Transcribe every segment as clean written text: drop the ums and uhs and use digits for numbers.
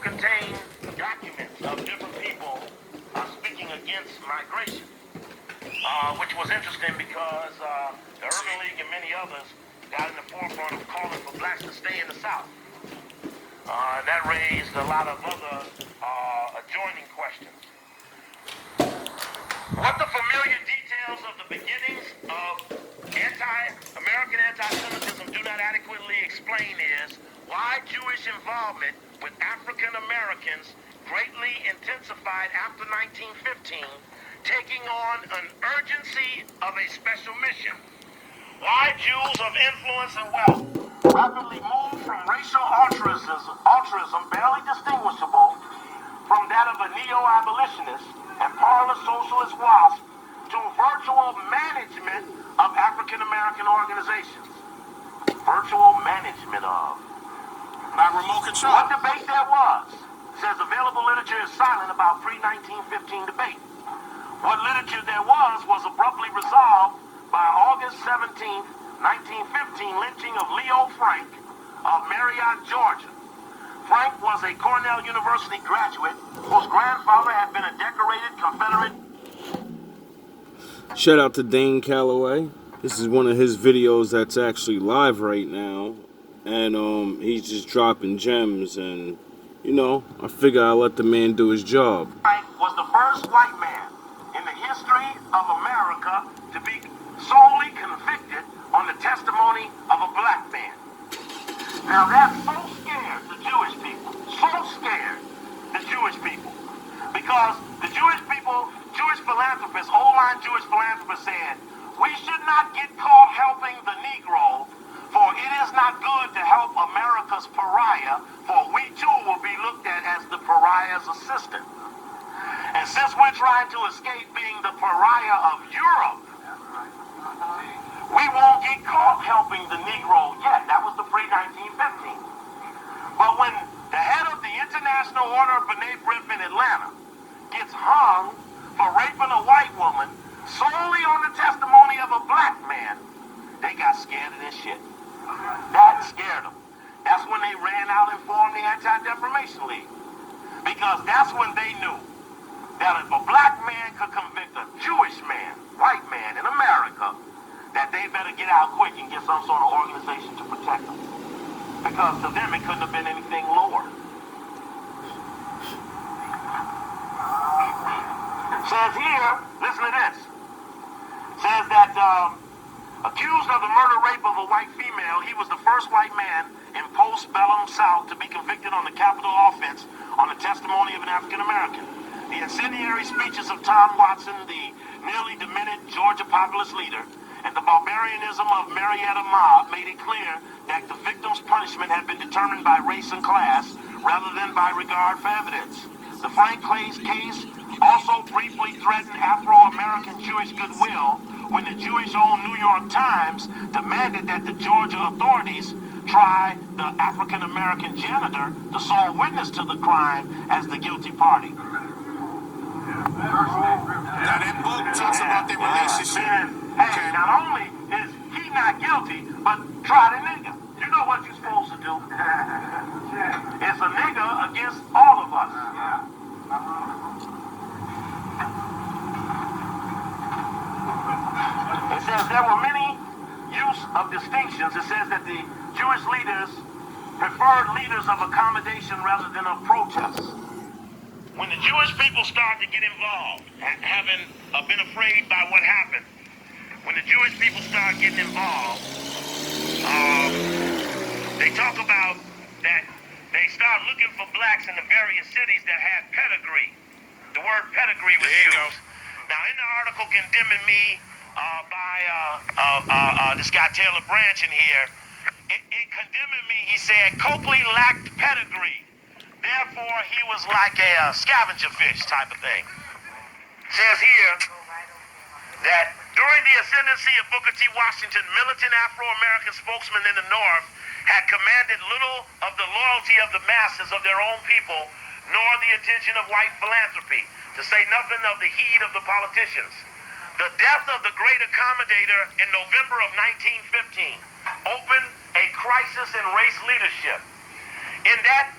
contain documents of different people speaking against migration, which was interesting because the Urban League and many others got in the forefront of calling for blacks to stay in the South. And that raised a lot of other adjoining questions. What the familiar details of the beginnings of American anti-Semitism do not adequately explain is why Jewish involvement with African Americans greatly intensified after 1915, taking on an urgency of a special mission. Why Jews of influence and wealth rapidly moved from racial altruism barely distinguishable from that of a neo-abolitionist and parlor socialist wasp to virtual management of African American organizations. Virtual management of. By remote control. What debate there was? Says available literature is silent about pre-1915 debate. What literature there was abruptly resolved by August 17, 1915 lynching of Leo Frank of Marietta, Georgia. Frank was a Cornell University graduate whose grandfather had been a decorated Confederate. Shout out to Dane Calloway. This is one of his videos that's actually live right now. And he's just dropping gems, and you know, I figure I'll let the man do his job. Frank was the first white man in the history of America to be solely convicted on the testimony of a black man. Now that so scared the Jewish people, because the Jewish people, Jewish philanthropists, old-line Jewish philanthropists said, we should not get caught helping the Negro, for it is not good to help America's pariah, for we too will be looked at as the pariah's assistant. And since we're trying to escape being the pariah of Europe, we won't get caught helping the Negro yet. That was the pre-1915. But when the head of the International Order of B'nai B'rith in Atlanta gets hung for raping a white woman solely on the testimony of a black man, they got scared of this shit. That scared them. That's when they ran out and formed the Anti-Defamation League. Because that's when they knew that if a black man could convict a Jewish man, white man in America, that they better get out quick and get some sort of organization to protect them. Because to them, it couldn't have been anything lower. Says here, listen to this. Says that accused of the murder rape of a white female, he was the first white man in post-bellum South to be convicted on the capital offense on the testimony of an African American. The incendiary speeches of Tom Watson, the nearly demented Georgia populist leader, and the barbarianism of Marietta mob made it clear that the victim's punishment had been determined by race and class rather than by regard for evidence. The Frank Clay's case also briefly threatened Afro-American Jewish goodwill when the Jewish-owned New York Times demanded that the Georgia authorities try the African-American janitor, the sole witness to the crime, as the guilty party. Now that book talks about their relationship. Hey, not only is he not guilty, but try the nigga. You know what you're supposed to do. It's a nigga against all of us. It says there were many use of distinctions. It says that the Jewish leaders preferred leaders of accommodation rather than of protest. When the Jewish people started to get involved, having been afraid by what happened, when the Jewish people start getting involved, they talk about that they start looking for blacks in the various cities that had pedigree. The word pedigree was used. Now, in the article condemning me by this guy Taylor Branch in here, in condemning me, he said Copley lacked pedigree. Therefore, he was like a scavenger fish type of thing. Says here that during the ascendancy of Booker T. Washington, militant Afro-American spokesmen in the North had commanded little of the loyalty of the masses of their own people, nor the attention of white philanthropy, to say nothing of the heed of the politicians. The death of the great accommodator in November of 1915 opened a crisis in race leadership. In that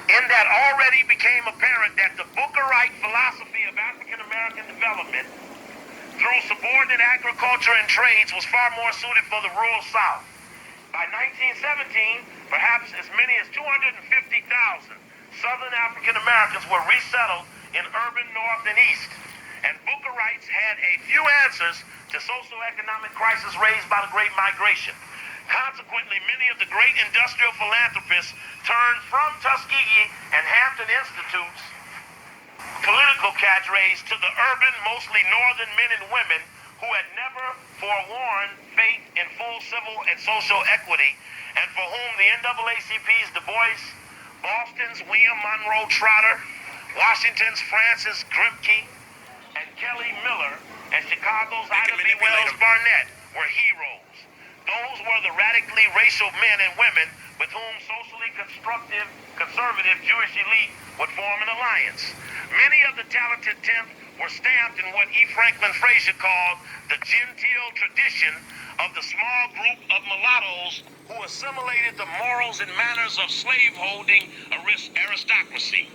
in that already became apparent that the Bookerite philosophy of African American development through subordinate agriculture and trades was far more suited for the rural South. By 1917, perhaps as many as 250,000 Southern African Americans were resettled in urban North and East, and Bookerites had a few answers to socioeconomic crisis raised by the Great Migration. Consequently, many of the great industrial philanthropists turned from Tuskegee and Hampton Institutes political cadres to the urban, mostly northern men and women who had never forewarned faith in full civil and social equity, and for whom the NAACP's Du Bois, Boston's William Monroe Trotter, Washington's Francis Grimke, and Kelly Miller, and Chicago's Ida B. Wells Barnett were heroes. Those were the radically racial men and women with whom socially constructive, conservative Jewish elite would form an alliance. Many of the talented 10th were stamped in what E. Franklin Frazier called the genteel tradition of the small group of mulattoes who assimilated the morals and manners of slaveholding aristocracy.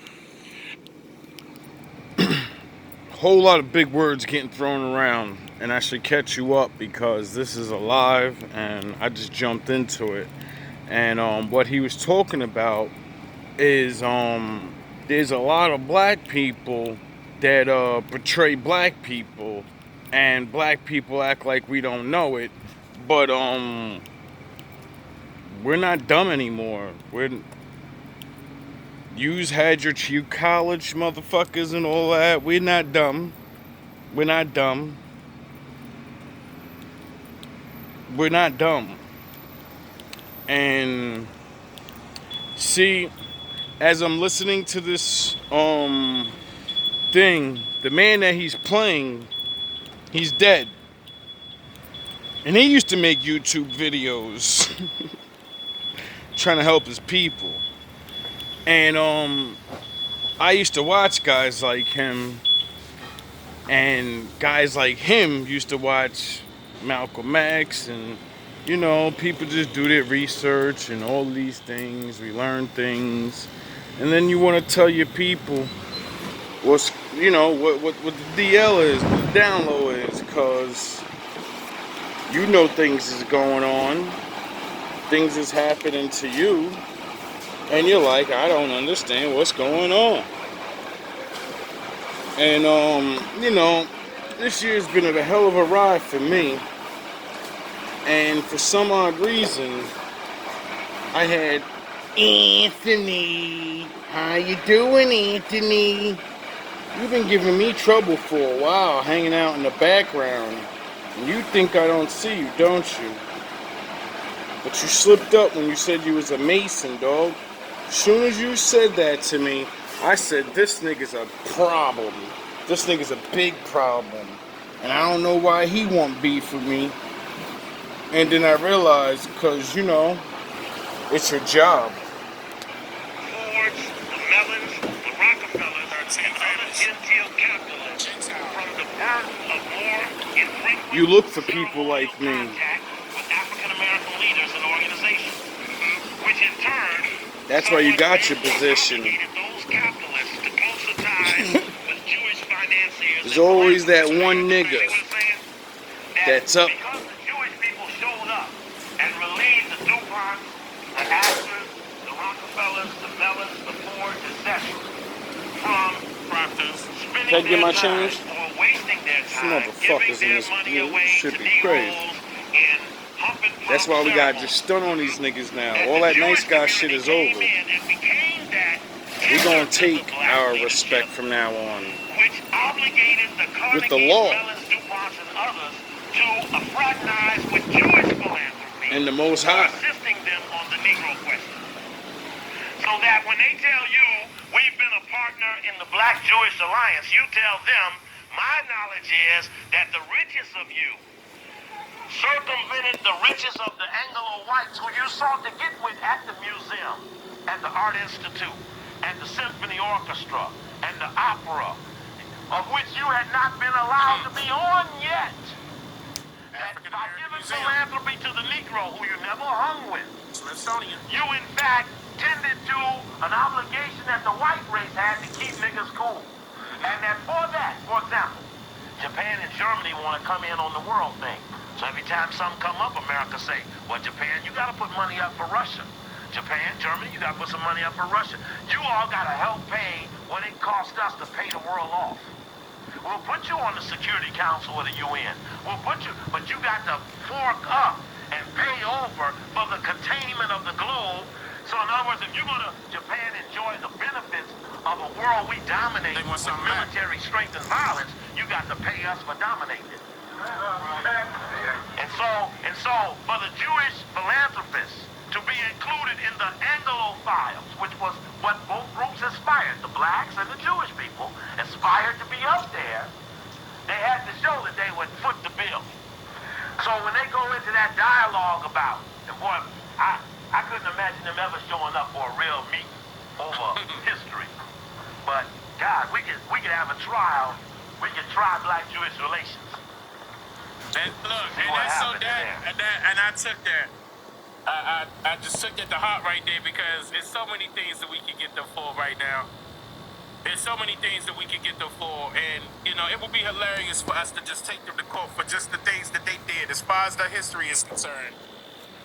Whole lot of big words getting thrown around, and I should catch you up because this is a live and I just jumped into it. And what he was talking about is there's a lot of black people that portray black people, and black people act like we don't know it, but we're not dumb anymore. You's had you college motherfuckers and all that. We're not dumb. We're not dumb. We're not dumb. And see, as I'm listening to this thing, the man that he's playing, he's dead. And he used to make YouTube videos trying to help his people. And I used to watch guys like him, and guys like him used to watch Malcolm X, and you know, people just do their research and all these things. We learn things, and then you want to tell your people what's, you know, what the DL is, what the down low is, because you know things is going on, things is happening to you. And you're like, I don't understand what's going on. And, you know, this year's been a hell of a ride for me. And for some odd reason, I had Anthony. How you doing, Anthony? You've been giving me trouble for a while, hanging out in the background. And you think I don't see you, don't you? But you slipped up when you said you was a Mason, dog. As soon as you said that to me, I said, this nigga's a problem. This nigga's a big problem. And I don't know why he won't beef with me. And then I realized, because, you know, it's your job. Fords, the Mellons, the Rockefellers, and other genteel capitalists from the birth of more infrequent You look for people like me. contact with African American leaders and organizations, which in turn, That's why you got your position. those capitalists to closer ties with Jewish financiers. There's always that one nigga that's up. Because the Jewish people showed up and relieved the DuPonts, the Astors, the Rockefellers, the Mellons, the Fords, etc. from spending Can I get my their time change? or wasting their Some time motherfuckers giving in their this money group away should to be crazy. Negroes in hump and pump That's why we gotta ceremonies. just stun on these niggas now. As All the that nice Jewish guy shit is community over. came in and became that We're gonna tender to the take black our leadership, respect from now on. which obligated the With the Carnegies, law. Mellons, DuPonts, and others to fraternize with Jewish philanthropy And the Most for High. assisting them on the Negro question. So that when they tell you we've been a partner in the Black Jewish Alliance, you tell them, my knowledge is that the richest of you circumvented the riches of the Anglo-whites who you sought to get with at the museum, at the Art Institute, at the Symphony Orchestra, and the opera, of which you had not been allowed to be on yet. And by giving philanthropy to the Negro, who you never hung with, Smithsonian. You, in fact, tended to an obligation that the white race had to keep niggas cool. And that for that, for example, Japan and Germany want to come in on the world thing. So every time something come up, America say, well, Japan, you got to put money up for Russia. Japan, Germany, you got to put some money up for Russia. You all got to help pay what it cost us to pay the world off. We'll put you on the Security Council of the UN. We'll put you, but you got to fork up and pay over for the containment of the globe. So in other words, if you're going to, Japan enjoy the benefits of a world we dominate with military strength and violence, you got to pay us for dominating it. And so for the Jewish philanthropists to be included in the Anglophiles, which was what both groups aspired, the blacks and the Jewish people, aspired to be up there, they had to show that they would foot the bill. So when they go into that dialogue about, and boy, I couldn't imagine them ever showing up for a real meet over history. But God, we could have a trial. We could try black-Jewish relations. And look, and that's so and I took that. I just took it to heart right there because there's so many things that we could get them for right now. There's so many things that we could get them for, and you know, it would be hilarious for us to just take them to court for just the things that they did, as far as the history is concerned.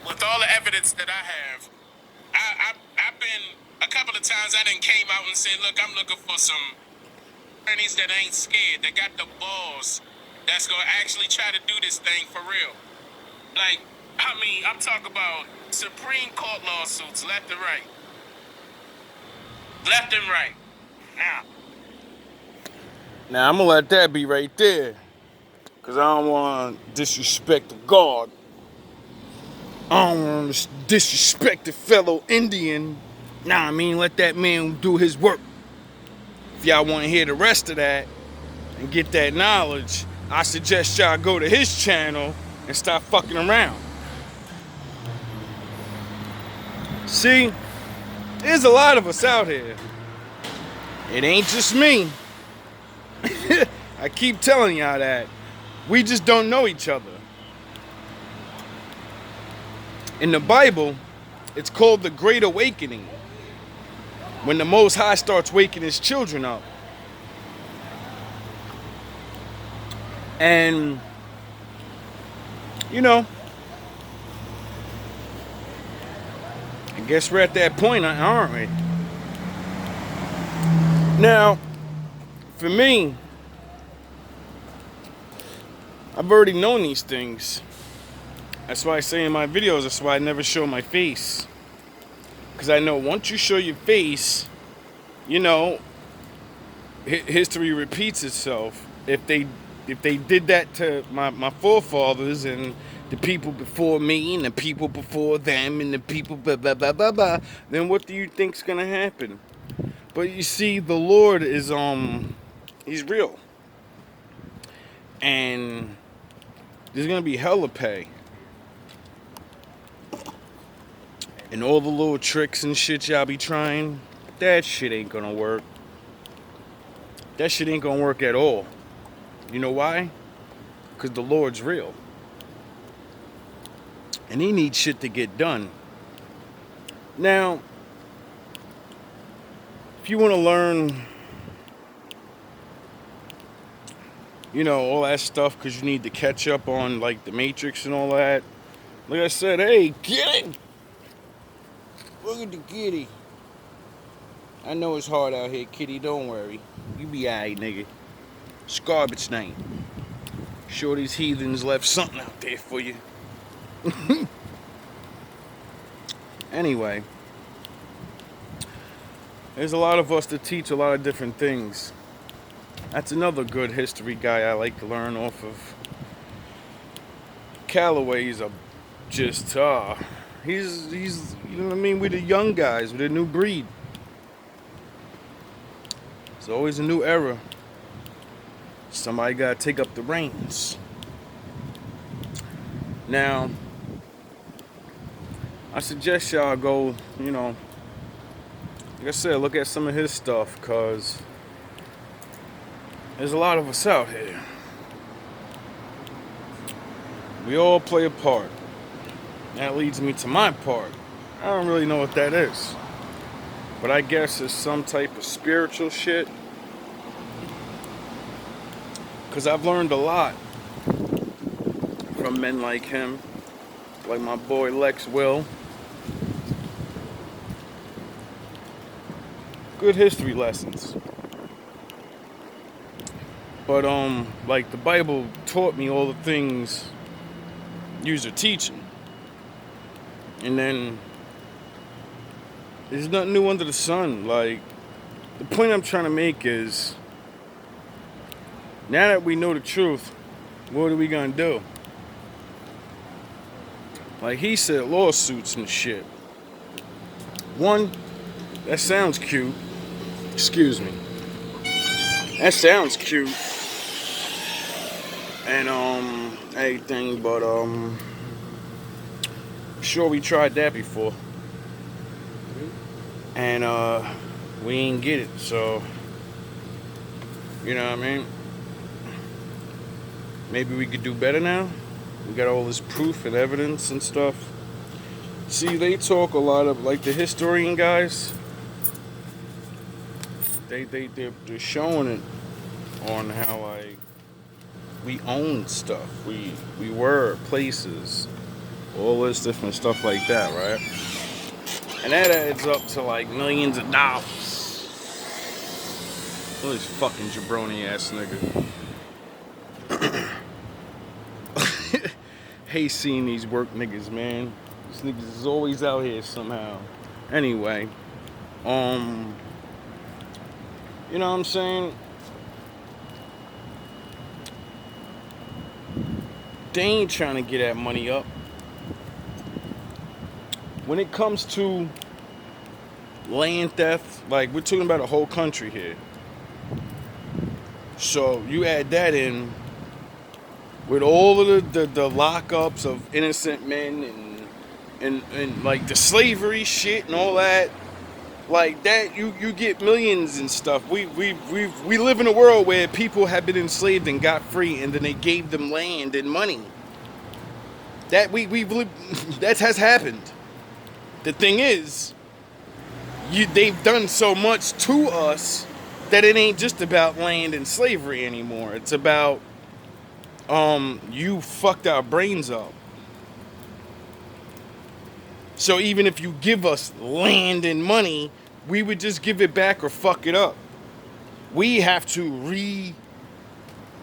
With all the evidence that I have, I've been a couple of times. I done came out and said, "Look, I'm looking for some attorneys that ain't scared, that got the balls, that's gonna actually try to do this thing for real." Like, I mean, I'm talking about Supreme Court lawsuits, left and right. Left and right. Now I'm gonna let that be right there, cause I don't want to disrespect the God. I don't want to disrespect the fellow Indian. Nah, I mean, let that man do his work. If y'all want to hear the rest of that and get that knowledge, I suggest y'all go to his channel and stop fucking around. See, there's a lot of us out here. It ain't just me. I keep telling y'all that. We just don't know each other. In the Bible, it's called the Great Awakening. When the Most High starts waking his children up. And, you know, I guess we're at that point, aren't we? Now, for me, I've already known these things. That's why I say in my videos, that's why I never show my face. Because I know once you show your face, you know, history repeats itself. If they did that to my forefathers and the people before me and the people before them and the people blah, blah, blah, blah, blah, then what do you think's going to happen? But you see, the Lord is, he's real. And there's going to be hella pay. And all the little tricks and shit y'all be trying, that shit ain't gonna work. That shit ain't gonna work at all. You know why? Because the Lord's real. And he needs shit to get done. Now, if you want to learn, you know, all that stuff, because you need to catch up on, like, the Matrix and all that, like I said, hey, get it! Look at the kitty. I know it's hard out here, kitty. Don't worry. You be alright, nigga. It's garbage night. Sure these heathens left something out there for you. Anyway. There's a lot of us that teach a lot of different things. That's another good history guy I like to learn off of. Calloway's a just, he's, you know what I mean, we're the young guys, we're the new breed. It's always a new era. Somebody gotta take up the reins. Now, I suggest y'all go, you know, like I said, look at some of his stuff, cause there's a lot of us out here. We all play a part. That leads me to my part. I don't really know what that is. But I guess it's some type of spiritual shit. Because I've learned a lot from men like him. Like my boy Lex Will. Good history lessons. But like the Bible taught me all the things yous are teaching. And then there's nothing new under the sun. Like, the point I'm trying to make is, now that we know the truth, what are we gonna do? Like he said, lawsuits and shit. One, that sounds cute. Excuse me. That sounds cute. And everything, but sure we tried that before. And we ain't get it, so you know what I mean? Maybe we could do better now. We got all this proof and evidence and stuff. See, they talk a lot of, like the historian guys, they're showing it on how like we own stuff. We were places, all this different stuff like that, right? And that adds up to like millions of dollars. Look at this fucking jabroni ass nigga. Hate seeing these work niggas, man. These niggas is always out here somehow. Anyway, you know what I'm saying? They ain't trying to get that money up. When it comes to land theft, like we're talking about a whole country here. So you add that in with all of the lockups of innocent men and like the slavery shit and all that, like that you get millions and stuff. We live in a world where people have been enslaved and got free, and then they gave them land and money. That that has happened. The thing is, they've done so much to us that it ain't just about land and slavery anymore. It's about you fucked our brains up. So even if you give us land and money, we would just give it back or fuck it up. We have to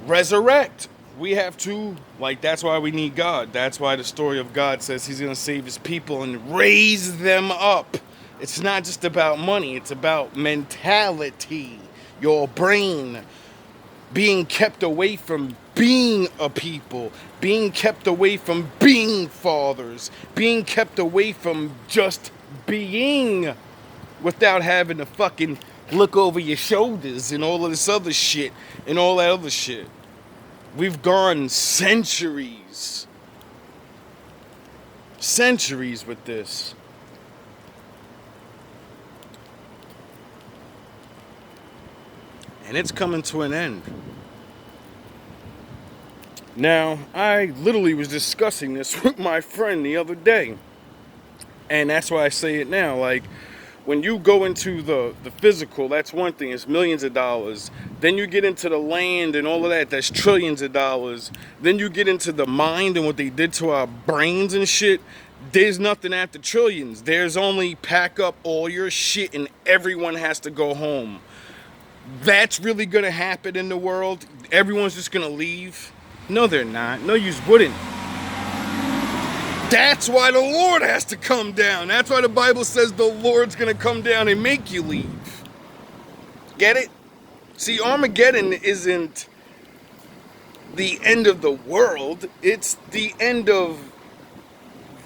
resurrect. We have to, like, that's why we need God. That's why the story of God says he's going to save his people and raise them up. It's not just about money. It's about mentality. Your brain being kept away from being a people, being kept away from being fathers, being kept away from just being without having to fucking look over your shoulders and all of this other shit and all that other shit. We've gone centuries with this. And it's coming to an end. Now, I literally was discussing this with my friend the other day. And that's why I say it now. Like, when you go into the physical, that's one thing. It's millions of dollars. Then you get into the land and all of that. That's trillions of dollars. Then you get into the mind and what they did to our brains and shit. There's nothing after trillions. There's only pack up all your shit and everyone has to go home. That's really going to happen in the world? Everyone's just going to leave? No, they're not. No, you wouldn't. That's why the Lord has to come down. That's why the Bible says the Lord's going to come down and make you leave. Get it? See, Armageddon isn't the end of the world. It's the end of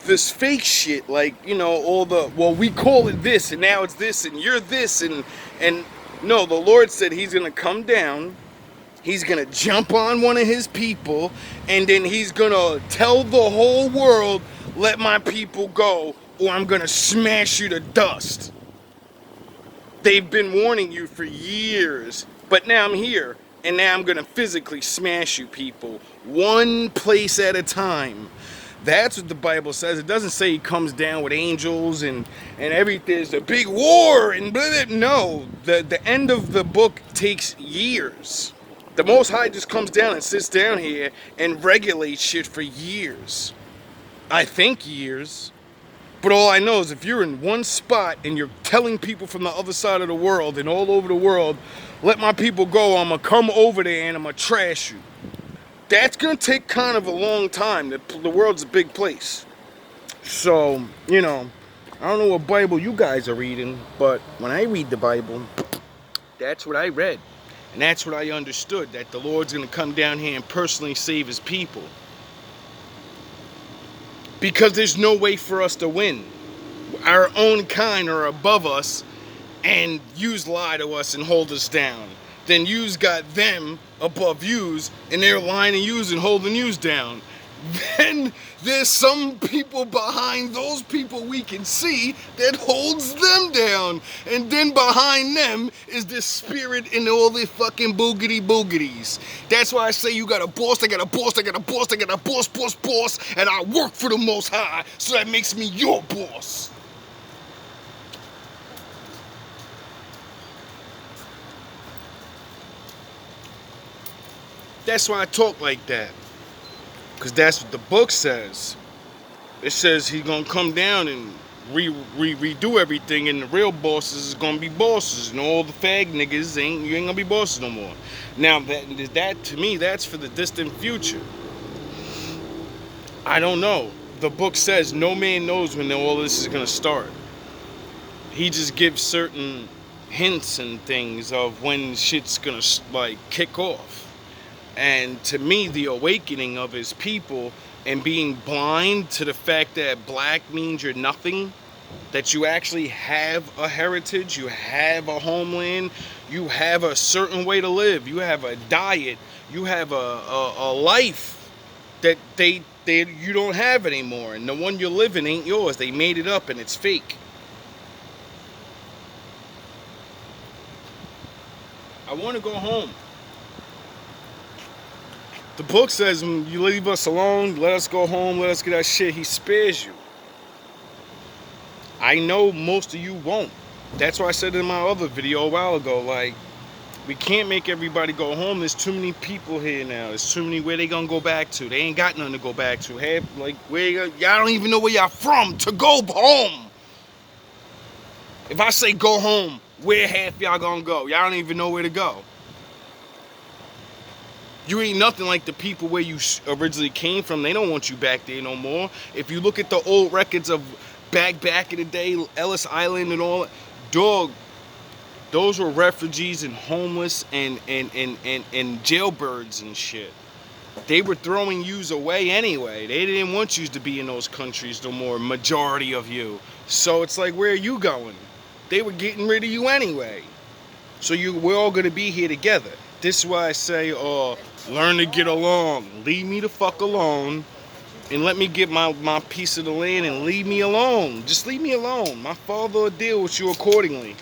this fake shit. Like, you know, all the, well, we call it this, and now it's this, and you're this, and no, the Lord said he's going to come down. He's going to jump on one of his people, and then he's going to tell the whole world, let my people go, or I'm going to smash you to dust. They've been warning you for years, but now I'm here, and now I'm going to physically smash you people, one place at a time. That's what the Bible says. It doesn't say he comes down with angels and everything. There's a big war and blah, blah. No, the end of the book takes years. The Most High just comes down and sits down here and regulates shit for years. I think years. But all I know is if you're in one spot and you're telling people from the other side of the world and all over the world, let my people go, I'm going to come over there and I'm going to trash you. That's going to take kind of a long time. The world's a big place. So, you know, I don't know what Bible you guys are reading, but when I read the Bible, that's what I read. And that's what I understood, that the Lord's going to come down here and personally save his people. Because there's no way for us to win. Our own kind are above us, and yous lie to us and hold us down. Then yous got them above yous, and they're lying to yous and holding yous down. Then there's some people behind those people we can see that holds them down. And then behind them is this spirit and all the fucking boogity boogities. That's why I say you got a boss, I got a boss, I got a boss, I got a boss, and I work for the Most High, so that makes me your boss. That's why I talk like that. Because that's what the book says. It says he's going to come down and redo everything, and the real bosses is going to be bosses, and all the fag niggas you ain't going to be bosses no more. Now, that to me, that's for the distant future. I don't know. The book says no man knows when all this is going to start. He just gives certain hints and things of when shit's going to, like, kick off. And to me, the awakening of his people and being blind to the fact that black means you're nothing, that you actually have a heritage, you have a homeland, you have a certain way to live, you have a diet, you have a life that you don't have anymore, and the one you're living ain't yours. They made it up and it's fake. I want to go home. The book says when you leave us alone, let us go home, let us get our shit, he spares you. I know most of you won't. That's why I said in my other video a while ago, like, we can't make everybody go home. There's too many people here now. There's too many, where they gonna go back to? They ain't got nothing to go back to. Hey, like, y'all don't even know where y'all from to go home. If I say go home, where half y'all gonna go? Y'all don't even know where to go. You ain't nothing like the people where you originally came from. They don't want you back there no more. If you look at the old records of back in the day, Ellis Island and all, dog, those were refugees and homeless and jailbirds and shit. They were throwing yous away anyway. They didn't want yous to be in those countries no more, majority of you. So it's like, where are you going? They were getting rid of you anyway. So we're all gonna be here together. This is why I say, learn to get along. Leave me the fuck alone and let me get my piece of the land and leave me alone. Just leave me alone. My father will deal with you accordingly.